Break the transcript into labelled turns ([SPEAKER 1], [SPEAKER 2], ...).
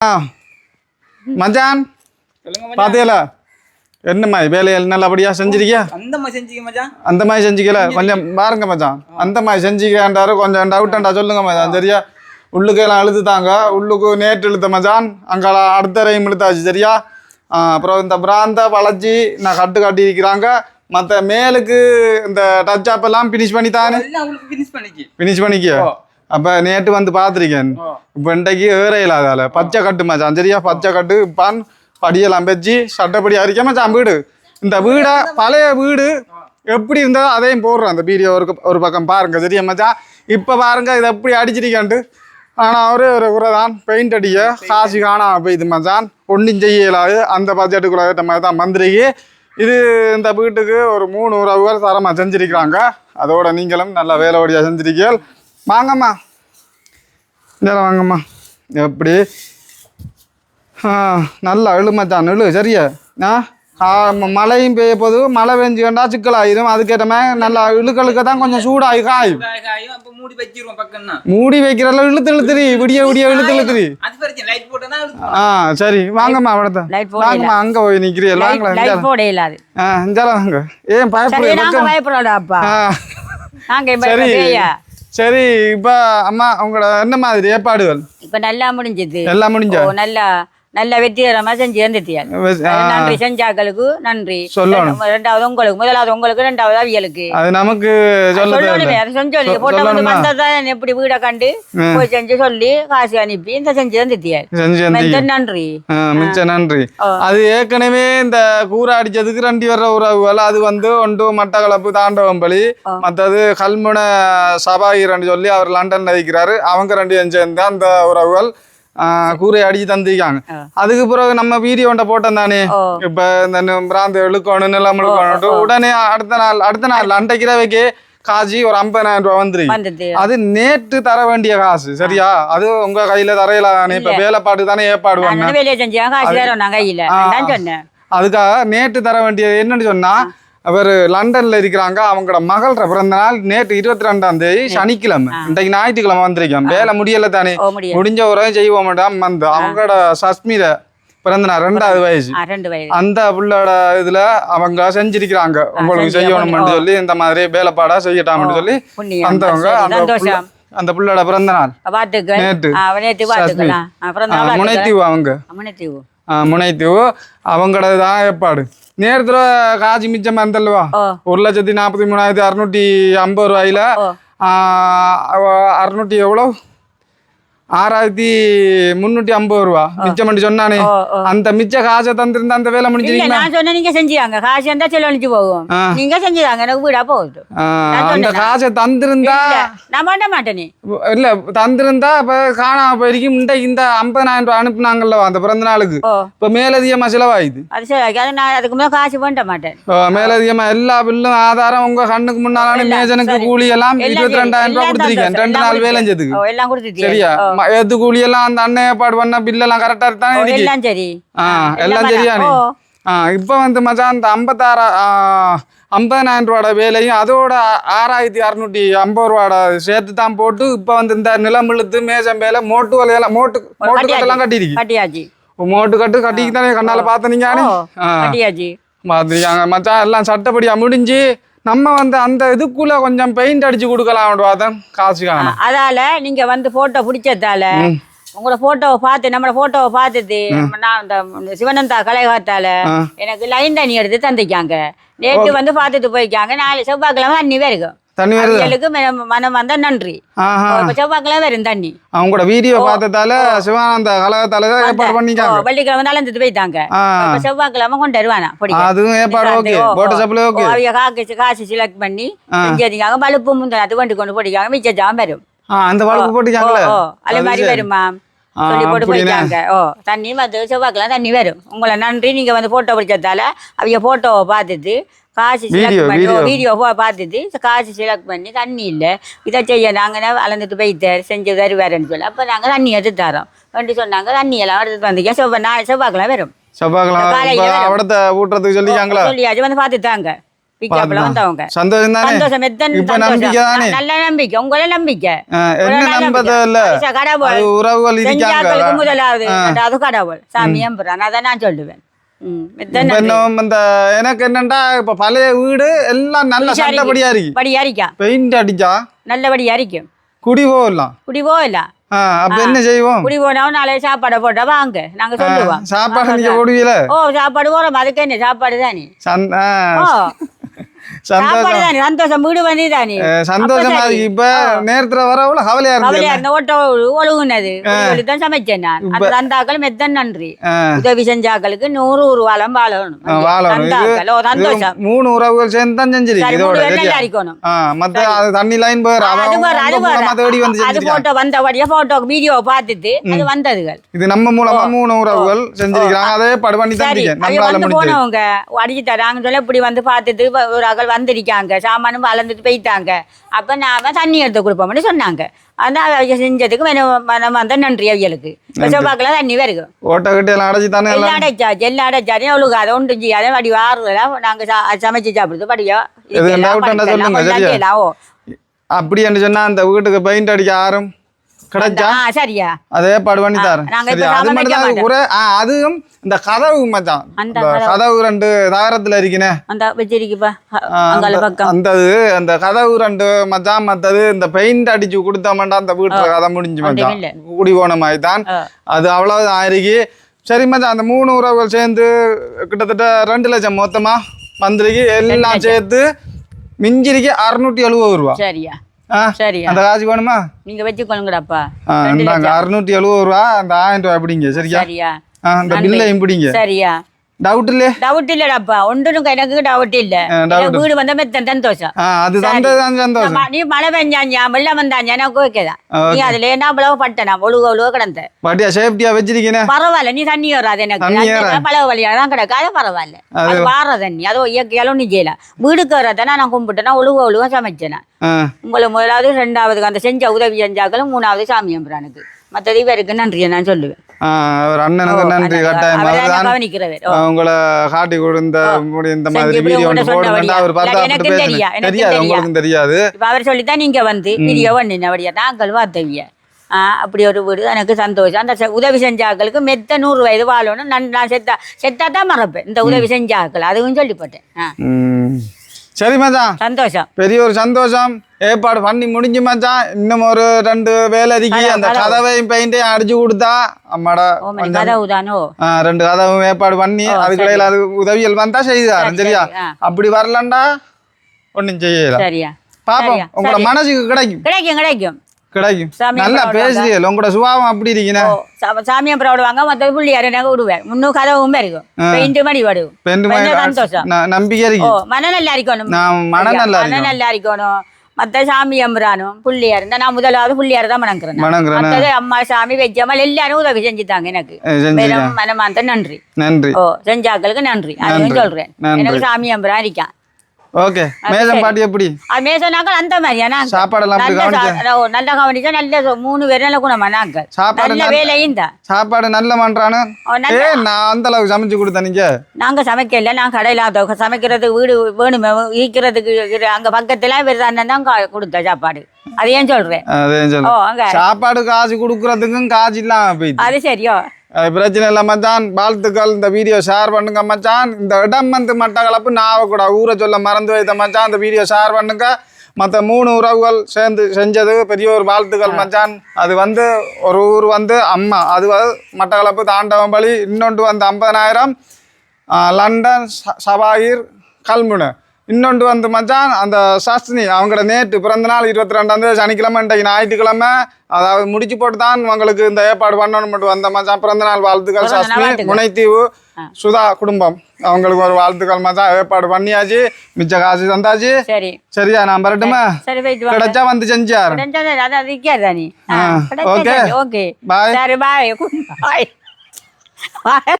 [SPEAKER 1] மச்சான் பாத்தியலா என்னம்மா வேலையில் நல்லபடியா செஞ்சிருக்கியா? அந்த மாதிரி செஞ்சுக்கல கொஞ்சம் பாருங்க மச்சான். அந்த மாதிரி செஞ்சுக்காண்டாரு கொஞ்சம் டவுட்டாண்டா சொல்லுங்க மச்சான். சரியா உள்ளுக்கெல்லாம் அழுத்துட்டாங்க. உள்ளுக்கு நேற்று இழுத்த மச்சான், அங்கே அடுத்த ரைம் இழுத்தாச்சு. சரியா அப்புறம் இந்த பிராந்த வளைச்சி நான் கட்டு கட்டியிருக்கிறாங்க. மற்ற மேலுக்கு இந்த டச் அப் எல்லாம் பினிஷ் பண்ணித்தானே பினிஷ் பண்ணிக்க. அப்போ நேற்று வந்து பார்த்துருக்கேன். இப்போ இன்றைக்கு வேற இல்லாதால பச்சை கட்டு மச்சான். சரியா பச்சை கட்டு பான் படியெல்லாம் வச்சு சட்டப்படி அரிக்க மச்சான். வீடு இந்த வீடை பழைய வீடு எப்படி இருந்தாலும் அதையும் போடுறேன். அந்த வீடியோ ஒரு பக்கம் பாருங்க. சரியா மச்சான் இப்போ பாருங்க இதை எப்படி அடிச்சிருக்கான்ட்டு. ஆனால் ஒரே ஒரு குறை தான், பெயிண்ட் அடிக்க காசு காணாமல் போயிது மச்சான். ஒன்றும் செய்யலாது. அந்த பட்ஜெட்டுக்குள்ள ஏற்ற மாதிரி தான் வந்துருக்கு. இது இந்த வீட்டுக்கு ஒரு 3 ரூபாய் தரமாக செஞ்சிருக்கிறாங்க. அதோட நீங்களும் நல்லா வேலையோடியாக செஞ்சிருக்கீர்கள். வாங்கம்மா இதெல்லாம் வாங்கம்மா. எப்படி நல்லா எழுமச்சான் எழு. சரியா மழையும் பெய்ய போது மழை பெஞ்சுக்கண்டா சிக்கலாயிரும். அதுக்கேற்ற மாதிரி நல்லா இழுக்க தான் கொஞ்சம் சூடாகி காயும். மூடி வைக்கிறல இழுத்துரு விடிய இழுத்துரு. சரி வாங்கம்மா அவடத்த வாங்கம்மா. அங்க போய் நிக்கிறீங்க வாங்க. ஏன் பயப்படாப்பா? சரி சரி. இப்ப அம்மா உங்களோட என்ன மாதிரி ஏற்பாடுகள்?
[SPEAKER 2] இப்ப நல்லா முடிஞ்சது.
[SPEAKER 1] எல்லாம் முடிஞ்சா
[SPEAKER 2] நல்ல வெற்றிகரமா செஞ்சு வந்துட்டியால் நன்றி. செஞ்சாக்களுக்கு நன்றி சொல்லணும். ரெண்டாவது உங்களுக்கு, முதலாவது உங்களுக்கு, ரெண்டாவது அவியலுக்கு. அது நமக்கு சொல்லணுமே. அதை சொல்லி போட்டோ வந்து வந்ததான் எப்படி வீடை கண்டு போய் செஞ்சு சொல்லி காசு அனுப்பி இந்த செஞ்சு வந்துட்டியால் நன்றி.
[SPEAKER 1] மிச்ச நன்றி. அது ஏற்கனவே இந்த கூரை அடிச்சதுக்கு 2 வர்ற உறவுகள் அது வந்து ஒன்று மட்டக்களப்பு தாண்டவம்பலி, மற்றது கல்முனை சபாகிரன்னு சொல்லி அவர் லண்டன்ல இருக்கிறாரு. அவங்க 2 சேர்ந்து அந்த உறவுகள் கூரை அடிச்சு தந்திருக்காங்க. அதுக்கு பிறகு நம்ம வீடியோ போட்டோம் தானே. இப்ப இந்த பிராந்த இழுக்கணும் நிலம் இழுக்கணும். உடனே அடுத்த நாள் அண்டைக்கிறவைக்கு காசு ஒரு 50,000 ரூபாய் வந்துருக்கு. அது நேற்று தர வேண்டிய காசு. சரியா அது உங்க கையில தரையில தானே. இப்ப வேலைப்பாடு தானே ஏற்பாடுவாங்க. அதுக்காக நேற்று தர வேண்டியது என்னன்னு சொன்னா, அவர் லண்டன்ல இருக்கிறாங்க. அவங்களோட மகள பிறந்த நாள் நேற்று 22ஆம் தேதி சனிக்கிழமை. இன்றைக்கு ஞாயிற்றுக்கிழமை வந்திருக்கோம். வேலை முடியல தானே, முடிஞ்ச உரையும் செய்வோம் மேடம். வந்து அவங்களோட சஸ்மித பிறந்த நாள் 2வது வயசு. அந்த புள்ளோட இதுல அவங்க செஞ்சிருக்கிறாங்க. உங்களுக்கு செய்யணும்னு சொல்லி இந்த மாதிரி வேலைப்பாடா செய்யட்டாம்னு சொல்லி வந்தவங்க. அந்த புள்ளோட பிறந்த நாள் நேற்று முனைத்தீவு. அவங்க முனைத்தீவு அவங்களோட தான் ஏற்பாடு. நேரத்துல காசு மிச்சம் வந்தல்வா 1,43,650 ரூபாயில 600 எவ்வளோ 6,350 ரூபா மிச்சம் பண்ணி சொன்னானே. அந்த மிச்ச காசை தந்திருந்தா அந்த வேலை முடிஞ்சிருக்கீங்க.
[SPEAKER 2] நான் சொன்ன நீங்க செஞ்சாங்க. காசு இருந்தா செலவழிச்சு போகும். நீங்க செஞ்சுதாங்க. எனக்கு வீடா போகுது.
[SPEAKER 1] அந்த காசை தந்திருந்தா
[SPEAKER 2] நான் பண்ண மாட்டேனே.
[SPEAKER 1] இல்ல தந்திருந்தா இப்ப காணாம போயிருக்கும். இந்த 50,000 ரூபாய் அனுப்புனாங்கல்ல அந்த பிறந்த நாளுக்கு. இப்ப மேலதிகமா செலவாயுது.
[SPEAKER 2] அது சரி. நான் அதுக்கு மேல காசு பண்ண மாட்டேன்.
[SPEAKER 1] மேலதிகமா எல்லா பில்லும் ஆதாரம் உங்க கண்ணுக்கு முன்னாலே மேஜனுக்கு கூலி எல்லாம் 22,000 ரூபாய் கொடுத்துருக்கேன். 2 நாள் வேலை செஞ்சதுக்கு.
[SPEAKER 2] எல்லாம் கொடுத்துருக்கேன்.
[SPEAKER 1] சரியா எது கூலி எல்லாம் அந்த அண்ணன் ஏற்பாடு பண்ண பில்லெல்லாம் கரெக்டா இருக்கானே.
[SPEAKER 2] எல்லாம் சரி.
[SPEAKER 1] எல்லாம் சரியானே. இப்ப வந்து மச்சான் அந்த 50,000 ரூபாயோட வேலையும் அதோட 6,650 ரூபாயோட சேர்த்து தான் போட்டு இப்ப வந்து இந்த நிலம் இழுத்து மேஜம் வேலை மோட்டு வேலையெல்லாம் மோட்டு கட்டெல்லாம் கட்டிருக்கு. மோட்டு கட்டிக்கு தானே கண்ணால பாத்தனீங்க பாத்துருக்காங்க மச்சான். எல்லாம் சட்டப்படியா முடிஞ்சு நம்ம வந்து அந்த இதுக்குள்ள கொஞ்சம் பெயிண்ட் அடிச்சு கொடுக்கலாம். காசு காணும்.
[SPEAKER 2] அதால நீங்க வந்து போட்டோ பிடிச்சதால உங்களோட போட்டோவை பார்த்து நம்மளோட போட்டோவை பார்த்துட்டு நான் இந்த சிவனந்தா கலைகாத்தால எனக்கு லைன் தண்ணி எடுத்து தந்திக்காங்க. நேற்று வந்து பார்த்துட்டு போய்க்காங்க. 4 செவ்வாய்க்கிழமை தண்ணி இருக்கும். தண்ணிகளுக்கு மனம் வந்தா நன்றி. செவ்வாய்க்கிழமை வரும் தண்ணி. அவங்களோட வீடியோ பார்த்ததால சிவானந்த கழகத்தால ஏற்பாடு பண்ணிக்காங்க. வெள்ளிக்கிழமை நடந்துட்டு போயிட்டாங்க. செவ்வாய்க்கிழமை கொண்டு வருவானா காசு செலக்ட் பண்ணி செஞ்சிருக்காங்க. பழுப்பு முந்தினத்து வண்டி கொண்டு போட்டிருக்காங்க. மிச்ச ஜாம் வரும். அதே மாதிரி வருமா சொல்லி போட்டு போயிட்டாங்க. தண்ணி வந்து செவ்வாய்க்கிழமை தண்ணி வரும். உங்களை நன்றி. நீங்க வந்து போட்டோ பிடிச்சதால அவங்க போட்டோவை பார்த்துட்டு காசு செலக்ட் பண்ணி வீடியோ பார்த்துட்டு காசு செலக்ட் பண்ணி தண்ணி இல்லை இதை செய்ய நாங்கள் அளந்துட்டு போயிட்டு செஞ்சு வருவாருன்னு சொல்லி அப்போ நாங்கள் தண்ணி எடுத்து தரோம் வேண்டி சொன்னாங்க. தண்ணி எல்லாம் எடுத்துட்டு வந்தீங்க. செவ்வாய்க்கிழமை வரும்.
[SPEAKER 1] சொல்லியாச்சு வந்து பார்த்துட்டாங்க.
[SPEAKER 2] பிக்கப்ல வந்தவங்க.
[SPEAKER 1] சந்தோஷம் தானே?
[SPEAKER 2] சந்தோஷம். எத்தனை
[SPEAKER 1] இப்ப நம்பிக்கை தானே?
[SPEAKER 2] நல்ல நம்பிக்கை. உங்கள நம்பிக்கை
[SPEAKER 1] என்ன நம்பது இல்ல,
[SPEAKER 2] கடவுள்
[SPEAKER 1] உறவுகள்
[SPEAKER 2] செஞ்சாக்களுக்கு முதலாவது அது கடவுள் சாமி எம்புறான். அதான் நான் சொல்லுவேன்.
[SPEAKER 1] எனக்கு என்னண்டா இப்ப பழைய வீடு எல்லாம் நல்ல சண்டபடியா இருக்கு.
[SPEAKER 2] படியா இருக்கா,
[SPEAKER 1] பெயிண்ட் அடிச்சா
[SPEAKER 2] நல்லபடியா இருக்கும்.
[SPEAKER 1] குடி போகலாம்,
[SPEAKER 2] குடி போகலாம்.
[SPEAKER 1] அப்ப என்ன செய்வோம்?
[SPEAKER 2] குடி போனோம் நாளைக்கு சாப்பாடை போட்டா வாங்க நாங்க சொல்லுவோம்.
[SPEAKER 1] சாப்பாடு நீங்க போடுவீல?
[SPEAKER 2] ஓ சாப்பாடு போறோம். அதுக்கு என்ன சாப்பாடு தானே.
[SPEAKER 1] சந்தோஷம்
[SPEAKER 2] தானே, சந்தோஷம். வீடு வந்து தானே
[SPEAKER 1] சந்தோஷமா இருக்கு. இப்ப நேரத்துல வரவுல கவலையா இருக்கு.
[SPEAKER 2] ஓட்ட ஒழுகுனது தான் சமைச்சேன் நான். அந்த தந்தாக்கள் மெத்தன் நன்றி. உதவி செஞ்சாக்களுக்கு 100 ரூபாலம் வாழணும். சந்தோஷம்.
[SPEAKER 1] 3 உறவுகள் சேர்ந்து தான் செஞ்சிருக்கீங்க.
[SPEAKER 2] நல்லா இருக்கணும்.
[SPEAKER 1] மத்த தண்ணி லைன் போற
[SPEAKER 2] அது போட்டோ வந்தபடியா போட்டோ வீடியோ பார்த்துட்டு அது வந்ததுகள்.
[SPEAKER 1] இது நம்ம மூலமா 3 உறவுகள் செஞ்சிருக்காங்க. அதே படு பண்ணி தான் நம்மளால முடிஞ்சது.
[SPEAKER 2] போனவங்க அடிச்சு தராங்க சொல்ல இப்படி வந்து பார்த்துட்டு ஒரு அகல் வந்திருக்காங்க. சாமானும் வளர்ந்துட்டு போயிட்டாங்க. அப்ப நாம தண்ணி எடுத்து கொடுப்போம்னு சொன்னாங்க. அந்த செஞ்சதுக்கு நம்ம அந்த நன்றி அவியலுக்கு. செவ்வாய்க்குல தண்ணி வருது.
[SPEAKER 1] ஓட்ட கட்டி எல்லாம் அடைச்சி தானே
[SPEAKER 2] எல்லாம் அடைச்சாச்சு. எல்லாம் அடைச்சாரு. அவளுக்கு அதை ஒன்றும் செய்யாத வடி வாரலாம். நாங்க சமைச்சு சாப்பிடுறது படியோ
[SPEAKER 1] அப்படி என்று சொன்னா அந்த வீட்டுக்கு பெயிண்ட் அடிக்க ஆறும் கிடைச்சா
[SPEAKER 2] சரியா
[SPEAKER 1] அதே பாடு பண்ணி தரேன். அதுவும் இந்த கதவு மச்சான், கதவு 2 தகரத்துல இருக்கீனே அந்த கதவு 2 மச்சான். மத்தது இந்த பெயிண்ட் அடிச்சு கொடுத்தோம்டா அந்த வீட்டுல கதை முடிஞ்சு மச்சான். குடி போன மாதிரி தான் அது. அவ்வளவு ஆயிருக்கு. சரி மச்சான், அந்த 3 உறவுகள் சேர்ந்து கிட்டத்தட்ட 2 லட்சம் மொத்தமா வந்திருக்கு. எல்லாம் சேர்த்து மிஞ்சிருக்கு 670 ரூபா.
[SPEAKER 2] சரியா சரி,
[SPEAKER 1] அந்த காசு வேணுமா?
[SPEAKER 2] நீங்க வச்சுக்கொள்ளுங்கடாப்பா.
[SPEAKER 1] 670 ரூபா. அந்த 1000 ரூபாய் எப்படிங்க? சரியா, அந்த பில்லையும் பிடிங்க.
[SPEAKER 2] சரியா,
[SPEAKER 1] டவுட் இல்ல?
[SPEAKER 2] டவுட் இல்லடாப்பா. ஒன்றும் எனக்கு டவுட் இல்ல. வீடு வந்த மெத்தன் சந்தோஷம்.
[SPEAKER 1] அது சந்தோஷம்.
[SPEAKER 2] நீ மழை பெஞ்சாஞ்சா வெள்ளம் வந்தாஞ்சா எனக்கு ஓகேதான். நீ அதுல என்ன அவ்வளவு பட்டனா ஒழுக கிடந்த
[SPEAKER 1] பாட்டியா சேஃப்டியா வச்சிருக்கீங்க.
[SPEAKER 2] பரவாயில்ல. நீ தண்ணி வராது எனக்கு பழக வழியாதான் கிடக்காது. பரவாயில்ல. அது வார தண்ணி அதோ இயற்கையாலும் நீ செய்யலாம். வீடுக்கு வரதானே நான் கும்பிட்டேன்னா ஒழுக சமைச்சேன். உங்களை முதலாவது 2வது அந்த செஞ்ச உதவி செஞ்சாக்களும் 3வது சாமி எம்புறானுக்கு. மற்றது இவருக்கு நன்றியை நான் சொல்லுவேன்.
[SPEAKER 1] அவர் அண்ணனுக்கு நன்றி. கட்டாயம் உங்களை காட்டி கொடுத்த இந்த மாதிரி வீடியோ அவர் பார்த்தா தெரியாது, உங்களுக்கும் தெரியாது.
[SPEAKER 2] அவர் சொல்லித்தான் நீங்க வந்து வீடியோ பண்ணினபடியா நாங்கள் வார்த்தவிய. அப்படி ஒரு வீடு எனக்கு சந்தோஷம். அந்த உதவி செஞ்சாக்களுக்கு மெத்த 100 வயது வாழணும். நான் செத்தா தான் மறப்பேன் இந்த உதவி செஞ்சாக்கள். அதுவும் சொல்லிப்பட்டேன்.
[SPEAKER 1] சரி மச்சான்,
[SPEAKER 2] சந்தோஷம்.
[SPEAKER 1] பெரிய ஒரு சந்தோஷம். ஏற்பாடு பண்ணி முடிஞ்சு மச்சான். இன்னும் ஒரு 2 வேலை இருக்கு. அந்த கதவையும் பெயிண்டையும் அடிச்சு கொடுத்தா அம்மாடா 2 கதவும் ஏற்பாடு பண்ணி அதுக்கிடையில அது உதவிகள் வந்தா செய்தாரு. சரியா, அப்படி வரலண்டா ஒன்னும் செய்யல.
[SPEAKER 2] சரியா,
[SPEAKER 1] பாப்போம். உங்களோட மனசுக்கு கிடைக்கும்
[SPEAKER 2] கிடைக்கும்.
[SPEAKER 1] நல்லா பேசுறீங்க. உங்களோட சுபாவம் அப்படி இருக்கீங்க.
[SPEAKER 2] சாமி அப்புறம் விடுவாங்க. மற்ற புள்ளியாரு நாங்க விடுவேன். 3 கதவும் இருக்கும். பெயிண்ட் மணி வடும். சந்தோஷம்,
[SPEAKER 1] நம்பிக்கை இருக்கு.
[SPEAKER 2] மன நல்லா இருக்கணும்.
[SPEAKER 1] மன
[SPEAKER 2] நல்லா இருக்கணும். மத்த சாமி அம்புறானும் புள்ளியார் இருந்தா நான் முதலாவது புள்ளியார் தான் மணங்குறேன். மற்றது அம்மா சாமி வெஜ்ஜம்மாள் எல்லாரும் உதவி செஞ்சுட்டாங்க எனக்கு. மனமார்ந்த நன்றி. செஞ்சாக்களுக்கு நன்றி. அதுவும் சொல்றேன். எனக்கு சாமி அம்புறான் இருக்கான்.
[SPEAKER 1] ஓகே, மேசம் பாட்டி எப்படி?
[SPEAKER 2] மேசனாக்கள் அந்த மாதிரியா
[SPEAKER 1] சாப்பாடெல்லாம்
[SPEAKER 2] நல்லா கவனிச்சா நல்ல 3 பேர் நல்ல குணமா நாங்கள் நல்ல வேலையும் தான்.
[SPEAKER 1] சாப்பாடு நல்ல பண்றானு நான் அந்த அளவுக்கு சமைச்சு கொடுத்தேன். நீங்க நாங்க
[SPEAKER 2] சமைக்கல. நான் கடையில சமைக்கிறதுக்கு வீடு வேணுமே ஈக்கிறதுக்கு அங்க பக்கத்துல வேறு அண்ணன் தான் கொடுத்த சாப்பாடு. அதையும் சொல்றேன்.
[SPEAKER 1] சாப்பாடு காசு கொடுக்கறதுக்கும் காசு இல்லாம போயிடுது.
[SPEAKER 2] அது சரியோ,
[SPEAKER 1] பிரச்சனை இல்லை மச்சான். வாழ்த்துக்கள். இந்த வீடியோ ஷேர் பண்ணுங்க மச்சான். இந்த இடம் வந்து மட்டக்களப்பு நாவக்கூட ஊரை சொல்ல மறந்து வைத்த மச்சான். இந்த வீடியோ ஷேர் பண்ணுங்க. மற்ற 3 உறவுகள் சேர்ந்து செஞ்சது பெரிய ஒரு வாழ்த்துக்கள் மச்சான். அது வந்து ஒரு ஊர் வந்து அம்மா, அது மட்டக்களப்பு தாண்டவம்பள்ளி. இன்னொன்று வந்து 50,000 லண்டன் சபாகீர் கல்முனை. இன்னொன்று வந்து மச்சான் அந்த சாஸ்தினி அவங்களோட நேற்று பிறந்த நாள் 22ஆம் சனிக்கிழமை. இன்றைக்கு ஞாயிற்றுக்கிழமை. அதாவது முடிச்சு போட்டு தான் உங்களுக்கு இந்த ஏற்பாடு பண்ணணும் மட்டும் வந்த மச்சான். பிறந்த நாள் வாழ்த்துக்கள் சாஸ்தினி. முனைத்தீவு சுதா குடும்பம் அவங்களுக்கு ஒரு வாழ்த்துக்கள் மச்சான். ஏற்பாடு பண்ணியாச்சு. மிச்ச காசு தந்தாச்சு. சரியா, நான் வரட்டுமா? கிடைச்சா வந்து செஞ்சாரு. ஓகே, பாய்.